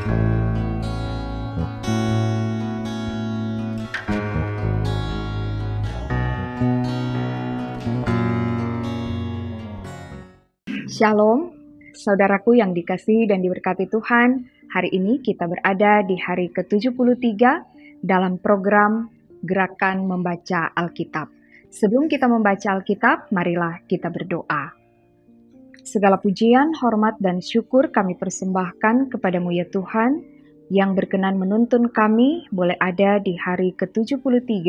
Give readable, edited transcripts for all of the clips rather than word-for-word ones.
Shalom, saudaraku yang dikasihi dan diberkati Tuhan. Hari ini kita berada di hari ke-73 dalam program Gerakan Membaca Alkitab. Sebelum kita membaca Alkitab, marilah kita berdoa. Segala pujian, hormat, dan syukur kami persembahkan kepadamu ya Tuhan, yang berkenan menuntun kami boleh ada di hari ke-73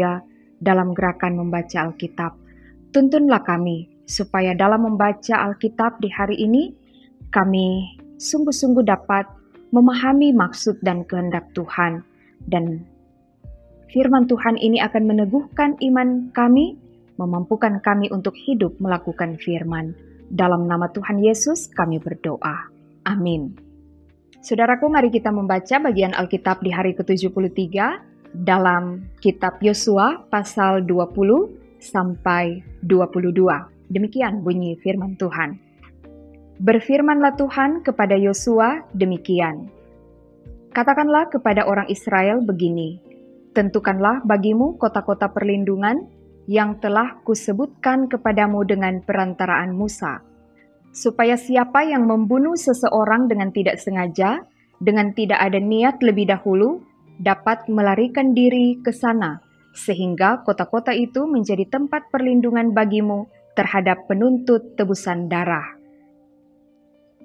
dalam Gerakan Membaca Alkitab. Tuntunlah kami, supaya dalam membaca Alkitab di hari ini, kami sungguh-sungguh dapat memahami maksud dan kehendak Tuhan. Dan firman Tuhan ini akan meneguhkan iman kami, memampukan kami untuk hidup melakukan firman. Dalam nama Tuhan Yesus kami berdoa. Amin. Saudaraku, mari kita membaca bagian Alkitab di hari ke-73 dalam kitab Yosua pasal 20 sampai 22. Demikian bunyi firman Tuhan. Berfirmanlah Tuhan kepada Yosua demikian. Katakanlah kepada orang Israel begini, tentukanlah bagimu kota-kota perlindungan yang telah kusebutkan kepadamu dengan perantaraan Musa, supaya siapa yang membunuh seseorang dengan tidak sengaja, dengan tidak ada niat lebih dahulu, dapat melarikan diri ke sana, sehingga kota-kota itu menjadi tempat perlindungan bagimu terhadap penuntut tebusan darah.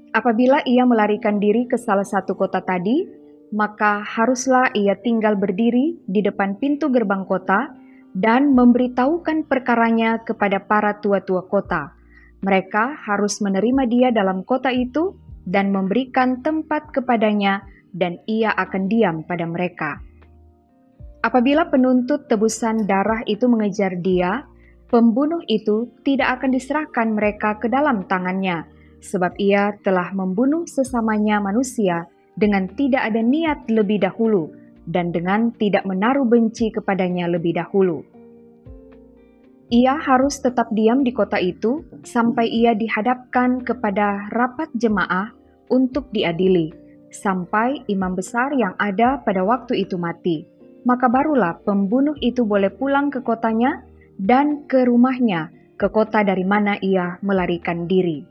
Apabila ia melarikan diri ke salah satu kota tadi, maka haruslah ia tinggal berdiri di depan pintu gerbang kota dan memberitahukan perkaranya kepada para tua-tua kota. Mereka harus menerima dia dalam kota itu dan memberikan tempat kepadanya, dan ia akan diam pada mereka. Apabila penuntut tebusan darah itu mengejar dia, pembunuh itu tidak akan diserahkan mereka ke dalam tangannya, sebab ia telah membunuh sesamanya manusia dengan tidak ada niat lebih dahulu dan dengan tidak menaruh benci kepadanya lebih dahulu. Ia harus tetap diam di kota itu sampai ia dihadapkan kepada rapat jemaah untuk diadili, sampai imam besar yang ada pada waktu itu mati. Maka barulah pembunuh itu boleh pulang ke kotanya dan ke rumahnya, ke kota dari mana ia melarikan diri.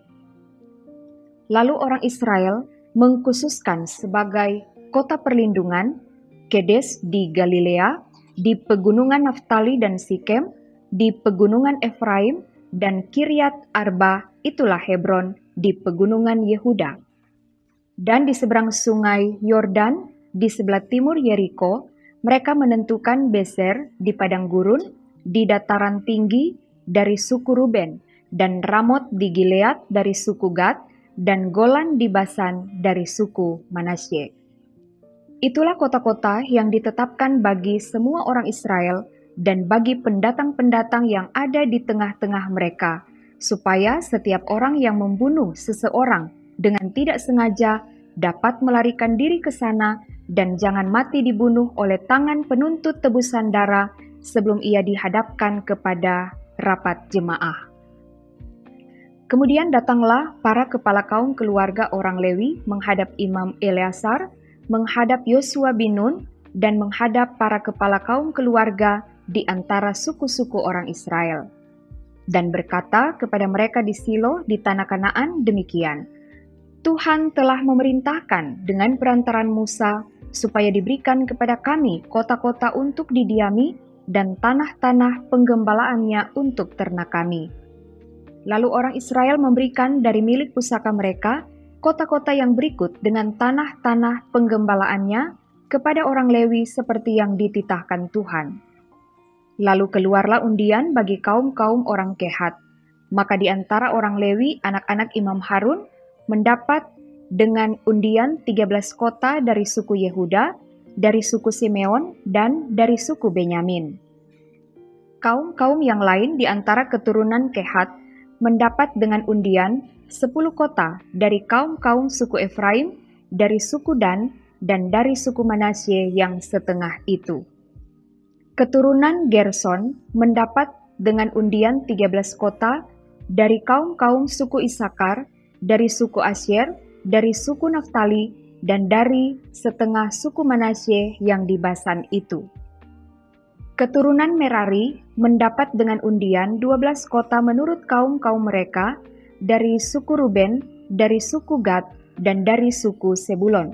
Lalu orang Israel mengkhususkan sebagai kota perlindungan Kedes di Galilea, di pegunungan Naftali dan Sikem, di pegunungan Efraim, dan Kiryat Arba, itulah Hebron, di pegunungan Yehuda. Dan di seberang sungai Yordan, di sebelah timur Yeriko, mereka menentukan Beser di padang gurun, di dataran tinggi dari suku Ruben, dan Ramot di Gilead dari suku Gad, dan Golan di Basan dari suku Manasye. Itulah kota-kota yang ditetapkan bagi semua orang Israel dan bagi pendatang-pendatang yang ada di tengah-tengah mereka, supaya setiap orang yang membunuh seseorang dengan tidak sengaja dapat melarikan diri ke sana dan jangan mati dibunuh oleh tangan penuntut tebusan darah sebelum ia dihadapkan kepada rapat jemaah. Kemudian datanglah para kepala kaum keluarga orang Lewi menghadap Imam Eleazar, menghadap Yosua bin Nun, dan menghadap para kepala kaum keluarga di antara suku-suku orang Israel. Dan berkata kepada mereka di Silo di tanah Kanaan demikian, Tuhan telah memerintahkan dengan perantaran Musa supaya diberikan kepada kami kota-kota untuk didiami dan tanah-tanah penggembalaannya untuk ternak kami. Lalu orang Israel memberikan dari milik pusaka mereka kota-kota yang berikut dengan tanah-tanah penggembalaannya kepada orang Lewi seperti yang dititahkan Tuhan. Lalu keluarlah undian bagi kaum-kaum orang Kehat. Maka di antara orang Lewi, anak-anak Imam Harun mendapat dengan undian 13 kota dari suku Yehuda, dari suku Simeon, dan dari suku Benyamin. Kaum-kaum yang lain di antara keturunan Kehat mendapat dengan undian 10 kota dari kaum-kaum suku Efraim, dari suku Dan, dan dari suku Manasye yang setengah itu. Keturunan Gerson mendapat dengan undian 13 kota dari kaum-kaum suku Isakar, dari suku Asyer, dari suku Naftali, dan dari setengah suku Manasye yang di Basan itu. Keturunan Merari mendapat dengan undian 12 kota menurut kaum-kaum mereka dari suku Ruben, dari suku Gad, dan dari suku Sebulon.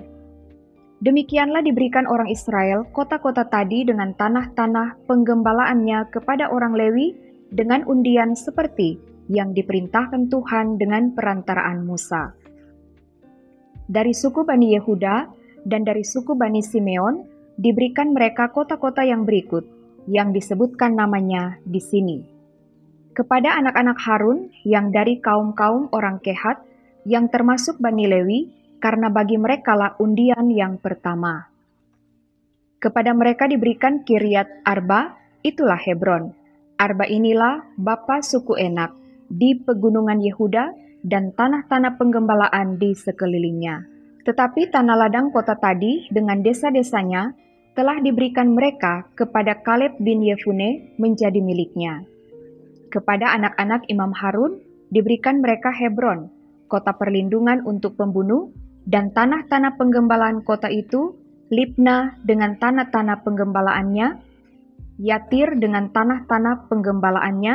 Demikianlah diberikan orang Israel kota-kota tadi dengan tanah-tanah penggembalaannya kepada orang Lewi dengan undian seperti yang diperintahkan Tuhan dengan perantaraan Musa. Dari suku Bani Yehuda dan dari suku Bani Simeon diberikan mereka kota-kota yang berikut, yang disebutkan namanya di sini. Kepada anak-anak Harun yang dari kaum-kaum orang Kehat, yang termasuk Bani Lewi, karena bagi merekalah undian yang pertama. Kepada mereka diberikan Kiryat Arba, itulah Hebron. Arba inilah bapa suku Enak, di pegunungan Yehuda dan tanah-tanah penggembalaan di sekelilingnya. Tetapi tanah ladang kota tadi dengan desa-desanya telah diberikan mereka kepada Kaleb bin Yefune menjadi miliknya. Kepada anak-anak Imam Harun diberikan mereka Hebron, kota perlindungan untuk pembunuh, dan tanah-tanah penggembalaan kota itu, Libna dengan tanah-tanah penggembalaannya, Yatir dengan tanah-tanah penggembalaannya,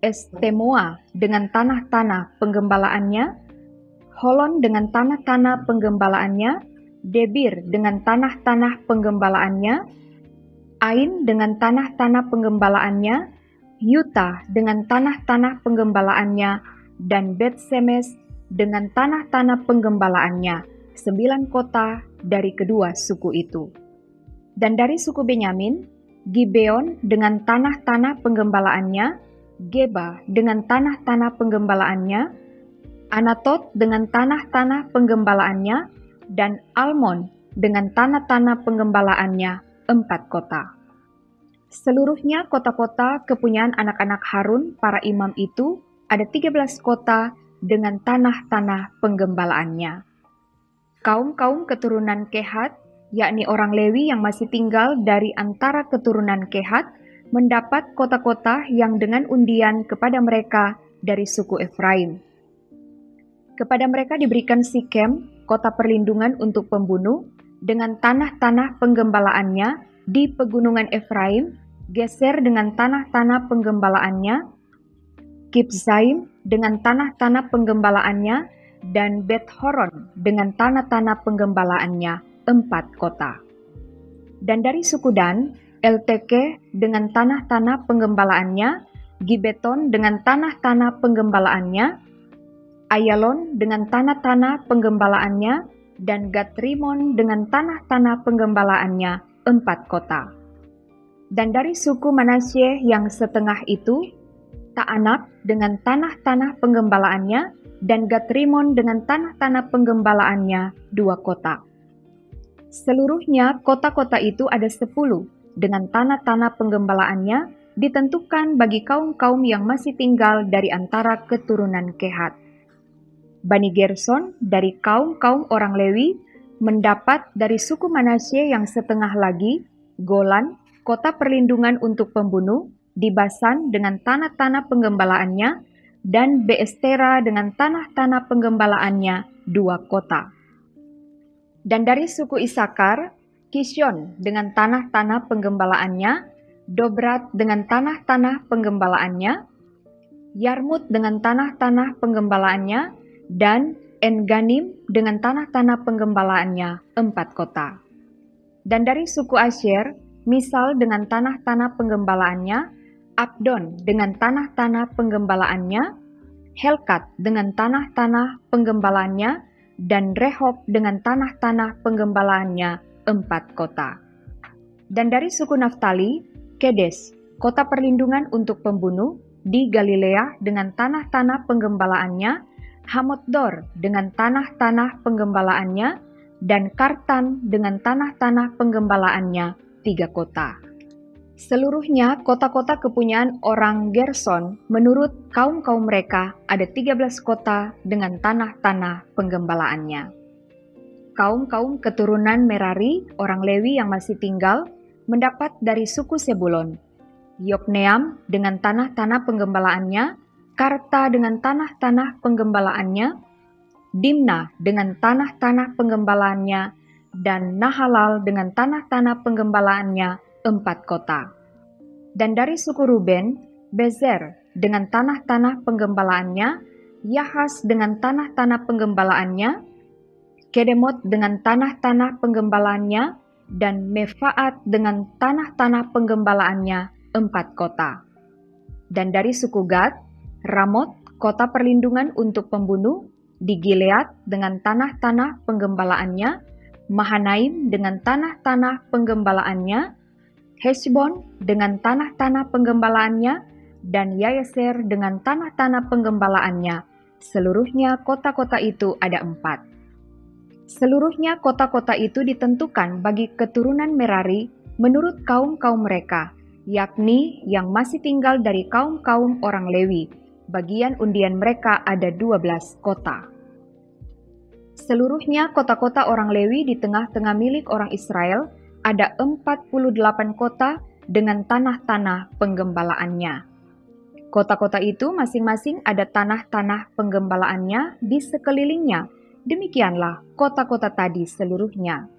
Estemoa dengan tanah-tanah penggembalaannya, Holon dengan tanah-tanah penggembalaannya, Debir dengan tanah-tanah penggembalaannya, Ain dengan tanah-tanah penggembalaannya, Yuta dengan tanah-tanah penggembalaannya, dan Bet-Semes dengan tanah-tanah penggembalaannya, 9 kota dari kedua suku itu. Dan dari suku Benyamin, Gibeon dengan tanah-tanah penggembalaannya, Geba dengan tanah-tanah penggembalaannya, Anatot dengan tanah-tanah penggembalaannya, dan Almon dengan tanah-tanah penggembalaannya, 4 kota. Seluruhnya kota-kota kepunyaan anak-anak Harun, para imam itu, ada 13 kota dengan tanah-tanah penggembalaannya. Kaum-kaum keturunan Kehat, yakni orang Lewi yang masih tinggal dari antara keturunan Kehat, mendapat kota-kota yang dengan undian kepada mereka dari suku Efraim. Kepada mereka diberikan Sikem, kota perlindungan untuk pembunuh, dengan tanah-tanah penggembalaannya di pegunungan Efraim, Geser dengan tanah-tanah penggembalaannya, Kibzaim dengan tanah-tanah penggembalaannya, dan Bet-Horon dengan tanah-tanah penggembalaannya, 4 kota. Dan dari suku Dan, Elteke dengan tanah-tanah penggembalaannya, Gibeton dengan tanah-tanah penggembalaannya, Ayalon dengan tanah-tanah penggembalaannya, dan Gat-Rimon dengan tanah-tanah penggembalaannya, 4 kota. Dan dari suku Manasye yang setengah itu, Ta'anak dengan tanah-tanah penggembalaannya, dan Gat-Rimon dengan tanah-tanah penggembalaannya, 2 kota. Seluruhnya kota-kota itu ada 10, dengan tanah-tanah penggembalaannya ditentukan bagi kaum-kaum yang masih tinggal dari antara keturunan Kehat. Bani Gerson dari kaum-kaum orang Lewi mendapat dari suku Manasye yang setengah lagi, Golan, kota perlindungan untuk pembunuh, di Basan dengan tanah-tanah penggembalaannya, dan Beestera dengan tanah-tanah penggembalaannya, 2 kota. Dan dari suku Isakar, Kisyon dengan tanah-tanah penggembalaannya, Dobrat dengan tanah-tanah penggembalaannya, Yarmut dengan tanah-tanah penggembalaannya, dan En-Ganim dengan tanah-tanah penggembalaannya, 4 kota. Dan dari suku Asyer, Misal dengan tanah-tanah penggembalaannya, Abdon dengan tanah-tanah penggembalaannya, Helkat dengan tanah-tanah penggembalaannya, dan Rehob dengan tanah-tanah penggembalaannya, 4 kota. Dan dari suku Naftali, Kedes, kota perlindungan untuk pembunuh, di Galilea dengan tanah-tanah penggembalaannya, Hamotdor dengan tanah-tanah penggembalaannya, dan Kartan dengan tanah-tanah penggembalaannya, 3 kota. Seluruhnya kota-kota kepunyaan orang Gerson menurut kaum-kaum mereka ada 13 kota dengan tanah-tanah penggembalaannya. Kaum-kaum keturunan Merari, orang Lewi yang masih tinggal, mendapat dari suku Sebulon, Yokneam dengan tanah-tanah penggembalaannya, Karta dengan tanah-tanah penggembalaannya, Dimna dengan tanah-tanah penggembalaannya, dan Nahalal dengan tanah-tanah penggembalaannya, 4 kota. Dan dari suku Ruben, Bezer dengan tanah-tanah penggembalaannya, Yahas dengan tanah-tanah penggembalaannya, Kedemot dengan tanah-tanah penggembalaannya, dan Mefaat dengan tanah-tanah penggembalaannya, 4 kota. Dan dari suku Gad, Ramot, kota perlindungan untuk pembunuh, di Gilead dengan tanah-tanah penggembalaannya, Mahanaim dengan tanah-tanah penggembalaannya, Heshbon dengan tanah-tanah penggembalaannya, dan Yaeser dengan tanah-tanah penggembalaannya. Seluruhnya kota-kota itu ada 4. Seluruhnya kota-kota itu ditentukan bagi keturunan Merari menurut kaum-kaum mereka, yakni yang masih tinggal dari kaum-kaum orang Lewi. Bagian undian mereka ada 12 kota. Seluruhnya kota-kota orang Lewi di tengah-tengah milik orang Israel ada 48 kota dengan tanah-tanah penggembalaannya. Kota-kota itu masing-masing ada tanah-tanah penggembalaannya di sekelilingnya. Demikianlah kota-kota tadi seluruhnya.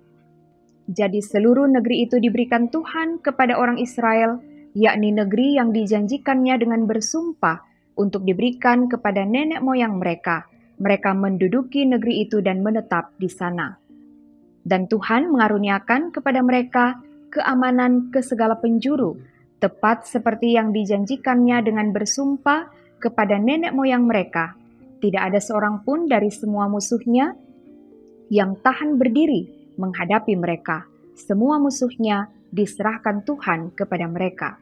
Jadi seluruh negeri itu diberikan Tuhan kepada orang Israel, yakni negeri yang dijanjikannya dengan bersumpah untuk diberikan kepada nenek moyang mereka. Mereka menduduki negeri itu dan menetap di sana. Dan Tuhan mengaruniakan kepada mereka keamanan ke segala penjuru, tepat seperti yang dijanjikannya dengan bersumpah kepada nenek moyang mereka. Tidak ada seorang pun dari semua musuhnya yang tahan berdiri menghadapi mereka. Semua musuhnya diserahkan Tuhan kepada mereka.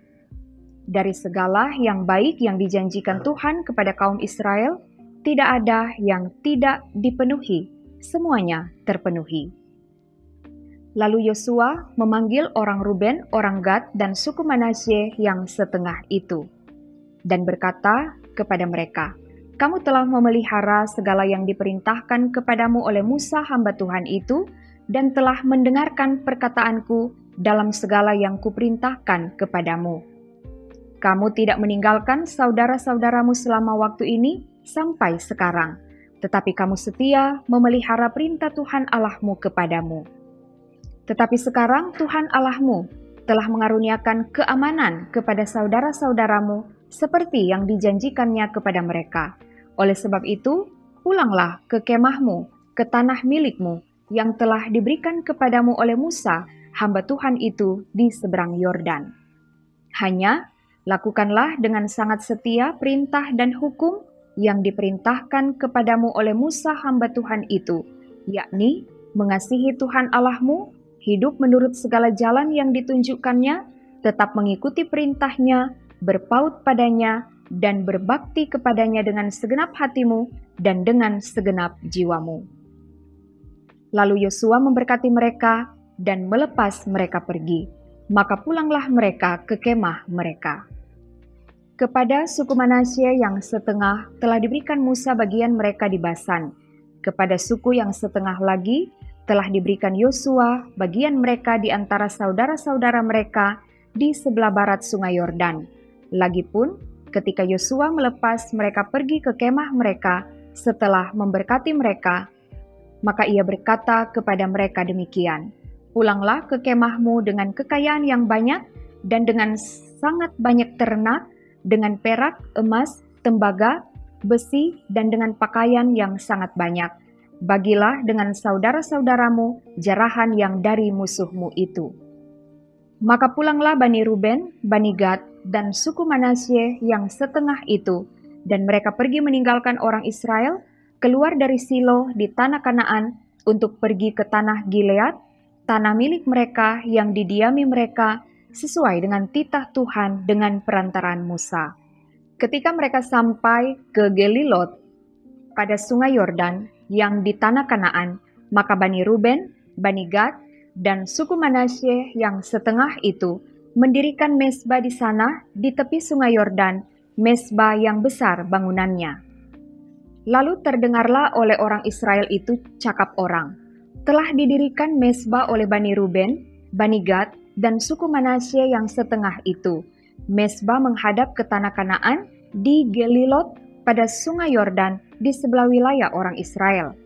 Dari segala yang baik yang dijanjikan Tuhan kepada kaum Israel, tidak ada yang tidak dipenuhi. Semuanya terpenuhi. Lalu Yosua memanggil orang Ruben, orang Gad, dan suku Manasye yang setengah itu, dan berkata kepada mereka, "Kamu telah memelihara segala yang diperintahkan kepadamu oleh Musa hamba Tuhan itu, dan telah mendengarkan perkataanku dalam segala yang kuperintahkan kepadamu. Kamu tidak meninggalkan saudara-saudaramu selama waktu ini sampai sekarang, tetapi kamu setia memelihara perintah Tuhan Allahmu kepadamu. Tetapi sekarang Tuhan Allahmu telah mengaruniakan keamanan kepada saudara-saudaramu seperti yang dijanjikannya kepada mereka. Oleh sebab itu, pulanglah ke kemahmu, ke tanah milikmu yang telah diberikan kepadamu oleh Musa, hamba Tuhan itu di seberang Yordan. Hanya lakukanlah dengan sangat setia perintah dan hukum yang diperintahkan kepadamu oleh Musa hamba Tuhan itu, yakni mengasihi Tuhan Allahmu, hidup menurut segala jalan yang ditunjukkannya, tetap mengikuti perintahnya, berpaut padanya, dan berbakti kepadanya dengan segenap hatimu dan dengan segenap jiwamu." Lalu Yosua memberkati mereka dan melepas mereka pergi. Maka pulanglah mereka ke kemah mereka. Kepada suku Manasye yang setengah telah diberikan Musa bagian mereka di Basan. Kepada suku yang setengah lagi telah diberikan Yosua bagian mereka di antara saudara-saudara mereka di sebelah barat sungai Yordan. Lagipun ketika Yosua melepas mereka pergi ke kemah mereka setelah memberkati mereka, maka ia berkata kepada mereka demikian, "Pulanglah ke kemahmu dengan kekayaan yang banyak dan dengan sangat banyak ternak, dengan perak, emas, tembaga, besi, dan dengan pakaian yang sangat banyak. Bagilah dengan saudara-saudaramu jarahan yang dari musuhmu itu." Maka pulanglah Bani Ruben, Bani Gad, dan suku Manasye yang setengah itu, dan mereka pergi meninggalkan orang Israel, keluar dari Silo di tanah Kanaan untuk pergi ke tanah Gilead, tanah milik mereka yang didiami mereka sesuai dengan titah Tuhan dengan perantaraan Musa. Ketika mereka sampai ke Gelilot pada sungai Yordan yang di tanah Kanaan, maka Bani Ruben, Bani Gad, dan suku Manasye yang setengah itu mendirikan mezbah di sana di tepi sungai Yordan, mezbah yang besar bangunannya. Lalu terdengarlah oleh orang Israel itu cakap orang, "Telah didirikan mezbah oleh Bani Ruben, Bani Gad, dan suku Manasye yang setengah itu. Mezbah menghadap ke tanah Kanaan di Gelilot pada sungai Yordan di sebelah wilayah orang Israel.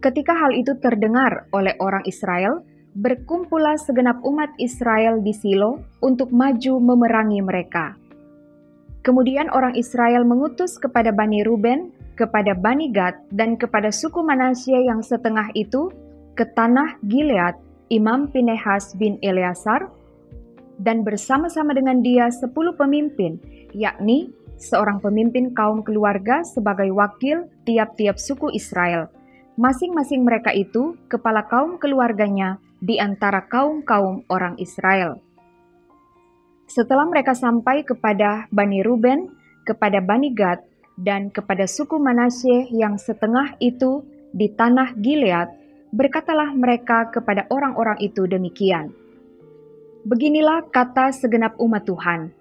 Ketika hal itu terdengar oleh orang Israel, berkumpullah segenap umat Israel di Silo untuk maju memerangi mereka. Kemudian orang Israel mengutus kepada Bani Ruben, kepada Bani Gad, dan kepada suku Manasye yang setengah itu ke tanah Gilead, Imam Pinehas bin Eleazar, dan bersama-sama dengan dia 10 pemimpin, yakni seorang pemimpin kaum keluarga sebagai wakil tiap-tiap suku Israel. Masing-masing mereka itu kepala kaum keluarganya di antara kaum-kaum orang Israel. Setelah mereka sampai kepada Bani Ruben, kepada Bani Gad, dan kepada suku Manasye yang setengah itu di tanah Gilead, berkatalah mereka kepada orang-orang itu demikian. Beginilah kata segenap umat Tuhan,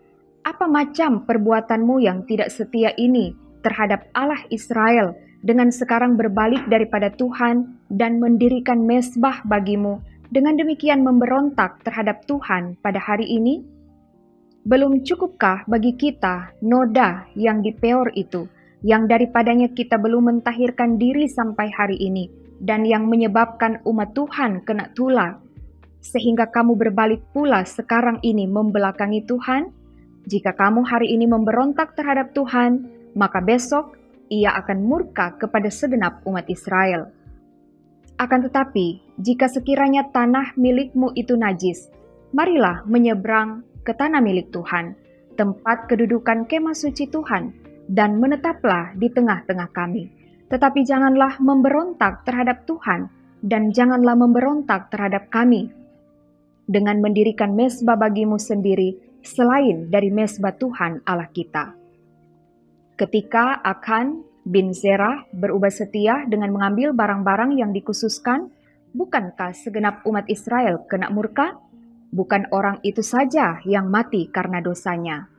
apa macam perbuatanmu yang tidak setia ini terhadap Allah Israel dengan sekarang berbalik daripada Tuhan dan mendirikan mezbah bagimu, dengan demikian memberontak terhadap Tuhan pada hari ini? Belum cukupkah bagi kita noda yang di Peor itu, yang daripadanya kita belum mentahirkan diri sampai hari ini, dan yang menyebabkan umat Tuhan kena tula, sehingga kamu berbalik pula sekarang ini membelakangi Tuhan? Jika kamu hari ini memberontak terhadap Tuhan, maka besok ia akan murka kepada segenap umat Israel. Akan tetapi, jika sekiranya tanah milikmu itu najis, marilah menyeberang ke tanah milik Tuhan, tempat kedudukan kemah suci Tuhan, dan menetaplah di tengah-tengah kami. Tetapi janganlah memberontak terhadap Tuhan, dan janganlah memberontak terhadap kami, dengan mendirikan mezbah bagimu sendiri, selain dari mezbah Tuhan Allah kita. Ketika Akan bin Zerah berubah setia dengan mengambil barang-barang yang dikhususkan, bukankah segenap umat Israel kena murka? Bukan orang itu saja yang mati karena dosanya.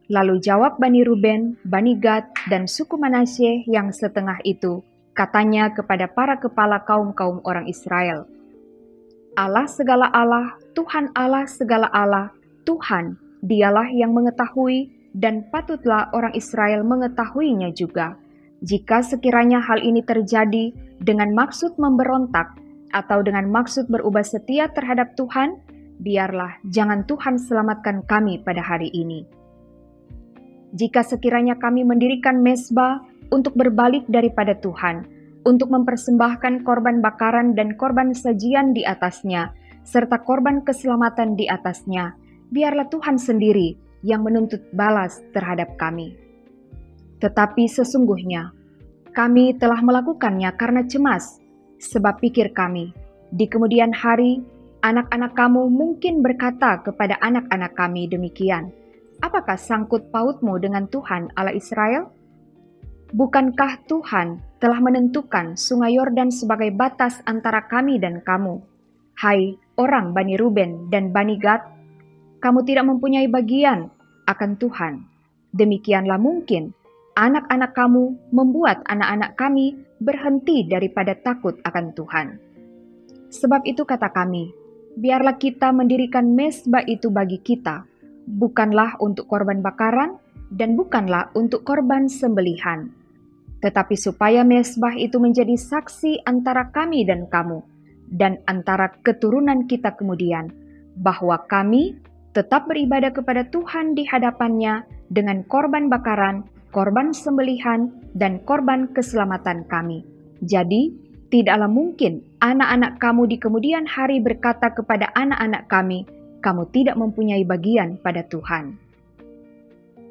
Lalu jawab Bani Ruben, Bani Gad, dan suku Manasye yang setengah itu, katanya kepada para kepala kaum-kaum orang Israel, Allah segala Allah, Tuhan Allah segala Allah, Tuhan, dialah yang mengetahui, dan patutlah orang Israel mengetahuinya juga. Jika sekiranya hal ini terjadi dengan maksud memberontak atau dengan maksud berubah setia terhadap Tuhan, biarlah jangan Tuhan selamatkan kami pada hari ini. Jika sekiranya kami mendirikan mezbah untuk berbalik daripada Tuhan, untuk mempersembahkan korban bakaran dan korban sajian di atasnya, serta korban keselamatan di atasnya, biarlah Tuhan sendiri yang menuntut balas terhadap kami. Tetapi sesungguhnya, kami telah melakukannya karena cemas, sebab pikir kami, di kemudian hari, anak-anak kamu mungkin berkata kepada anak-anak kami demikian, apakah sangkut pautmu dengan Tuhan Allah Israel? Bukankah Tuhan telah menentukan sungai Yordan sebagai batas antara kami dan kamu? Hai orang Bani Ruben dan Bani Gad, kamu tidak mempunyai bagian akan Tuhan. Demikianlah mungkin anak-anak kamu membuat anak-anak kami berhenti daripada takut akan Tuhan. Sebab itu kata kami, biarlah kita mendirikan mezbah itu bagi kita, bukanlah untuk korban bakaran dan bukanlah untuk korban sembelihan, tetapi supaya mezbah itu menjadi saksi antara kami dan kamu, dan antara keturunan kita kemudian, bahwa kami tetap beribadah kepada Tuhan di hadapannya dengan korban bakaran, korban sembelihan, dan korban keselamatan kami. Jadi, tidaklah mungkin anak-anak kamu di kemudian hari berkata kepada anak-anak kami, kamu tidak mempunyai bagian pada Tuhan.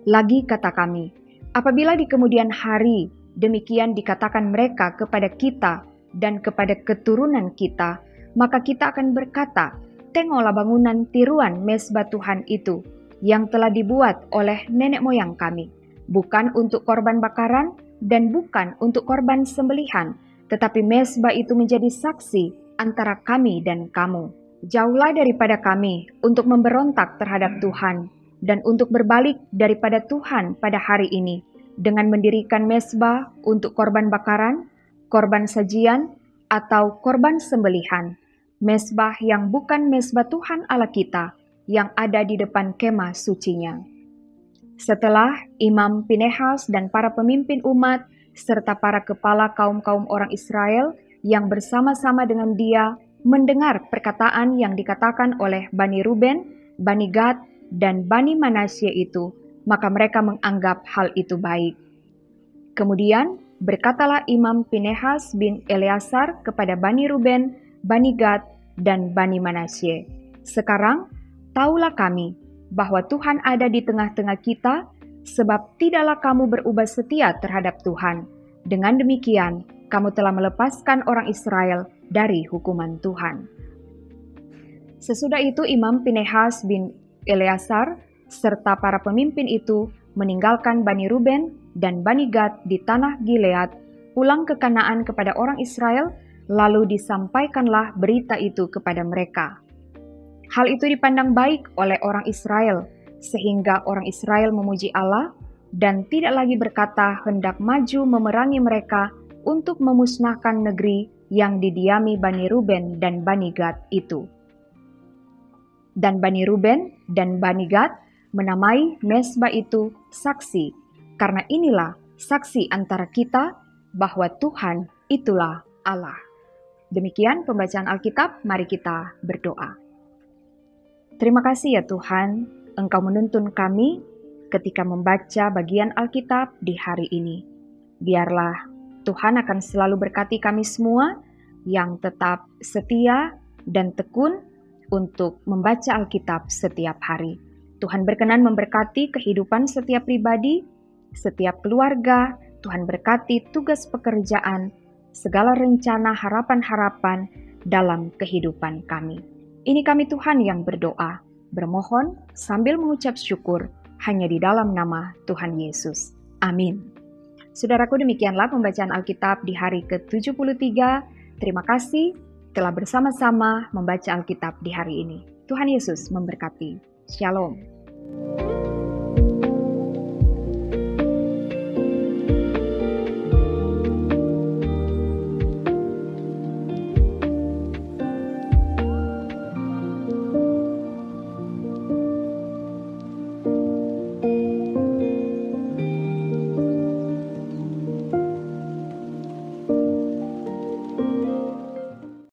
Lagi kata kami, apabila di kemudian hari demikian dikatakan mereka kepada kita dan kepada keturunan kita, maka kita akan berkata, tengoklah bangunan tiruan mezbah Tuhan itu, yang telah dibuat oleh nenek moyang kami, bukan untuk korban bakaran dan bukan untuk korban sembelihan, tetapi mezbah itu menjadi saksi antara kami dan kamu. Jauhlah daripada kami untuk memberontak terhadap Tuhan dan untuk berbalik daripada Tuhan pada hari ini, dengan mendirikan mezbah untuk korban bakaran, korban sajian, atau korban sembelihan, mezbah yang bukan mezbah Tuhan Allah kita, yang ada di depan kemah sucinya. Setelah Imam Pinehas dan para pemimpin umat serta para kepala kaum-kaum orang Israel yang bersama-sama dengan dia mendengar perkataan yang dikatakan oleh Bani Ruben, Bani Gad, dan Bani Manasye itu, maka mereka menganggap hal itu baik. Kemudian berkatalah Imam Pinehas bin Eleazar kepada Bani Ruben, Bani Gad, dan Bani Manasye, "Sekarang taulah kami bahwa Tuhan ada di tengah-tengah kita, sebab tidaklah kamu berubah setia terhadap Tuhan. Dengan demikian, kamu telah melepaskan orang Israel dari hukuman Tuhan." Sesudah itu Imam Pinehas bin Eleazar serta para pemimpin itu meninggalkan Bani Ruben dan Bani Gad di tanah Gilead, pulang ke Kanaan kepada orang Israel, lalu disampaikanlah berita itu kepada mereka. Hal itu dipandang baik oleh orang Israel, sehingga orang Israel memuji Allah dan tidak lagi berkata hendak maju memerangi mereka untuk memusnahkan negeri yang didiami Bani Ruben dan Bani Gad itu. Dan Bani Ruben dan Bani Gad menamai mezbah itu saksi, karena inilah saksi antara kita bahwa Tuhan itulah Allah. Demikian pembacaan Alkitab, mari kita berdoa. Terima kasih ya Tuhan, Engkau menuntun kami ketika membaca bagian Alkitab di hari ini. Biarlah Tuhan akan selalu berkati kami semua yang tetap setia dan tekun untuk membaca Alkitab setiap hari. Tuhan berkenan memberkati kehidupan setiap pribadi, setiap keluarga. Tuhan berkati tugas pekerjaan, segala rencana harapan-harapan dalam kehidupan kami. Ini kami Tuhan yang berdoa, bermohon sambil mengucap syukur hanya di dalam nama Tuhan Yesus. Amin. Saudaraku, demikianlah pembacaan Alkitab di hari ke-73. Terima kasih telah bersama-sama membaca Alkitab di hari ini. Tuhan Yesus memberkati. Shalom.